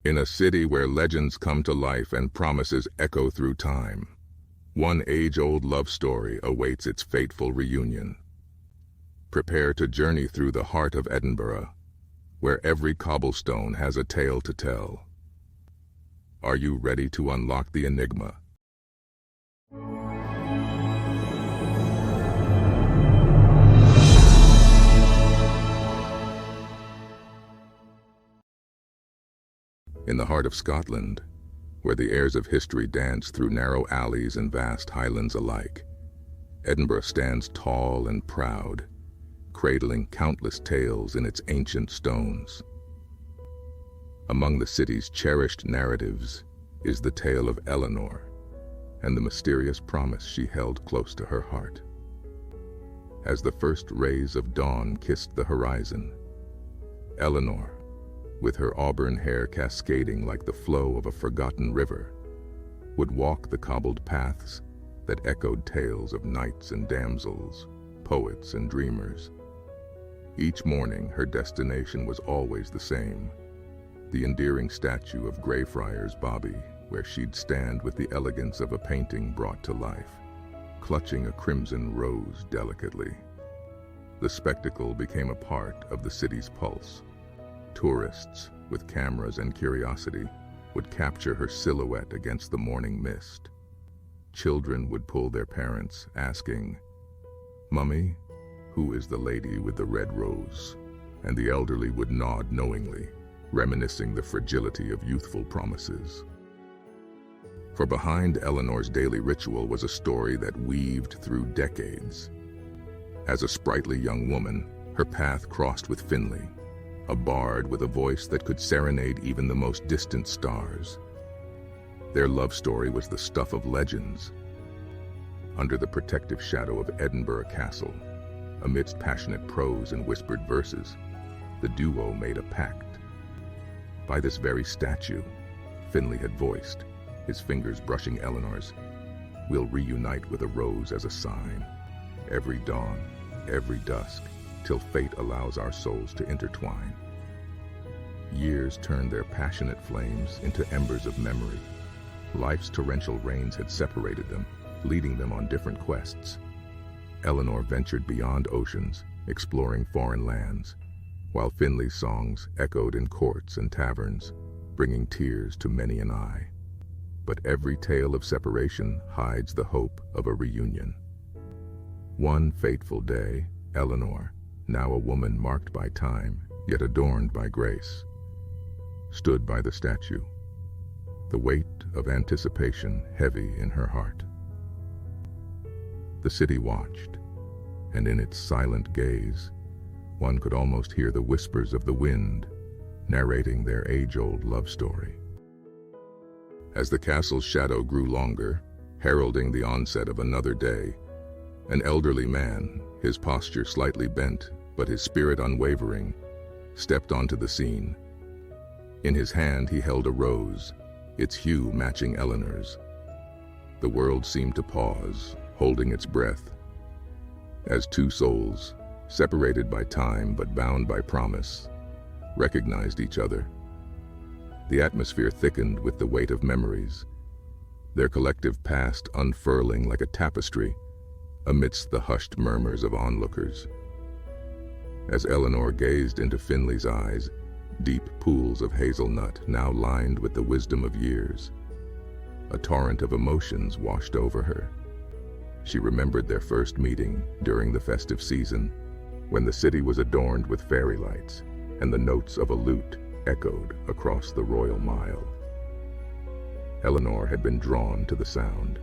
In a city where legends come to life and promises echo through time, one age-old love story awaits its fateful reunion. Prepare to journey through the heart of Edinburgh, where every cobblestone has a tale to tell. Are you ready to unlock the enigma? In the heart of Scotland, where the airs of history dance through narrow alleys and vast highlands alike, Edinburgh stands tall and proud, cradling countless tales in its ancient stones. Among the city's cherished narratives is the tale of Eleanor and the mysterious promise she held close to her heart. As the first rays of dawn kissed the horizon, Eleanor, with her auburn hair cascading like the flow of a forgotten river, would walk the cobbled paths that echoed tales of knights and damsels, poets and dreamers. Each morning, her destination was always the same, the endearing statue of Greyfriars Bobby, where she'd stand with the elegance of a painting brought to life, clutching a crimson rose delicately. The spectacle became a part of the city's pulse. Tourists, with cameras and curiosity, would capture her silhouette against the morning mist. Children would pull their parents, asking, "Mummy, who is the lady with the red rose?" And the elderly would nod knowingly, reminiscing the fragility of youthful promises. For behind Eleanor's daily ritual was a story that weaved through decades. As a sprightly young woman, her path crossed with Finley, a bard with a voice that could serenade even the most distant stars. Their love story was the stuff of legends. Under the protective shadow of Edinburgh Castle, amidst passionate prose and whispered verses, the duo made a pact. By this very statue, Finley had voiced, his fingers brushing Eleanor's, "We'll reunite with a rose as a sign, every dawn, every dusk, till fate allows our souls to intertwine." Years turned their passionate flames into embers of memory. Life's torrential rains had separated them, leading them on different quests. Eleanor ventured beyond oceans, exploring foreign lands, while Finley's songs echoed in courts and taverns, bringing tears to many an eye. But every tale of separation hides the hope of a reunion. One fateful day, Eleanor, now a woman marked by time, yet adorned by grace, stood by the statue, the weight of anticipation heavy in her heart. The city watched, and in its silent gaze, one could almost hear the whispers of the wind narrating their age-old love story. As the castle's shadow grew longer, heralding the onset of another day, an elderly man, his posture slightly bent, but his spirit unwavering, stepped onto the scene. In his hand he held a rose, its hue matching Eleanor's. The world seemed to pause, holding its breath, as two souls, separated by time but bound by promise, recognized each other. The atmosphere thickened with the weight of memories, their collective past unfurling like a tapestry amidst the hushed murmurs of onlookers. As Eleanor gazed into Finley's eyes, deep pools of hazelnut now lined with the wisdom of years, a torrent of emotions washed over her. She remembered their first meeting during the festive season, when the city was adorned with fairy lights and the notes of a lute echoed across the Royal Mile. Eleanor had been drawn to the sound,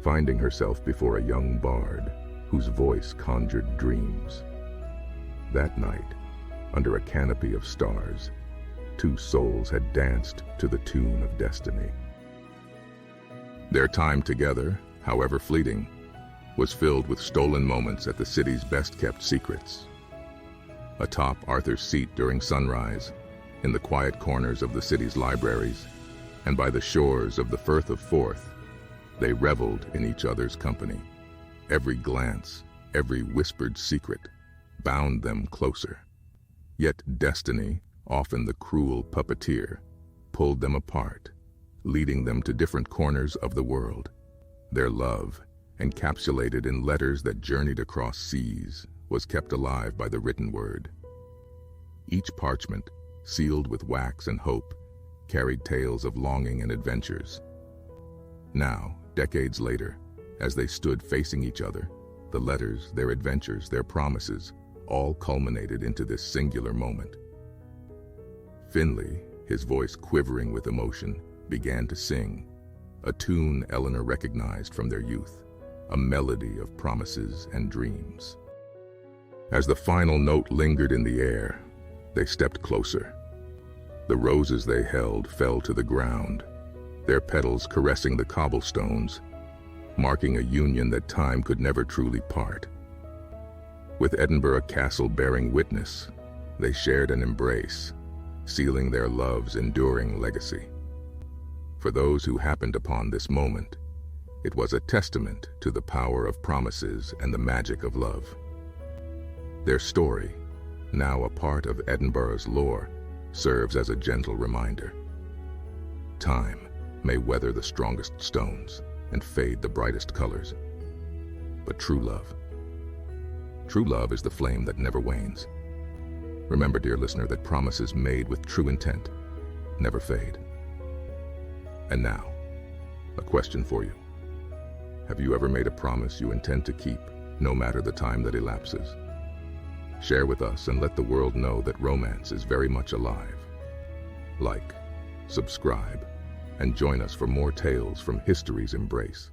finding herself before a young bard whose voice conjured dreams. That night, under a canopy of stars, two souls had danced to the tune of destiny. Their time together, however fleeting, was filled with stolen moments at the city's best-kept secrets. Atop Arthur's Seat during sunrise, in the quiet corners of the city's libraries, and by the shores of the Firth of Forth, they reveled in each other's company. Every glance, every whispered secret, bound them closer. Yet destiny, often the cruel puppeteer, pulled them apart, leading them to different corners of the world. Their love, encapsulated in letters that journeyed across seas, was kept alive by the written word. Each parchment, sealed with wax and hope, carried tales of longing and adventures. Now, decades later, as they stood facing each other, the letters, their adventures, their promises, all culminated into this singular moment. Finley, his voice quivering with emotion, began to sing, a tune Eleanor recognized from their youth, a melody of promises and dreams. As the final note lingered in the air, they stepped closer. The roses they held fell to the ground, their petals caressing the cobblestones, marking a union that time could never truly part. With Edinburgh Castle bearing witness, they shared an embrace, sealing their love's enduring legacy. For those who happened upon this moment, it was a testament to the power of promises and the magic of love. Their story, now a part of Edinburgh's lore, serves as a gentle reminder. Time may weather the strongest stones and fade the brightest colors, but true love is the flame that never wanes. Remember, dear listener, that promises made with true intent never fade. And now, a question for you. Have you ever made a promise you intend to keep, no matter the time that elapses? Share with us and let the world know that romance is very much alive. Like, subscribe, and join us for more tales from history's embrace.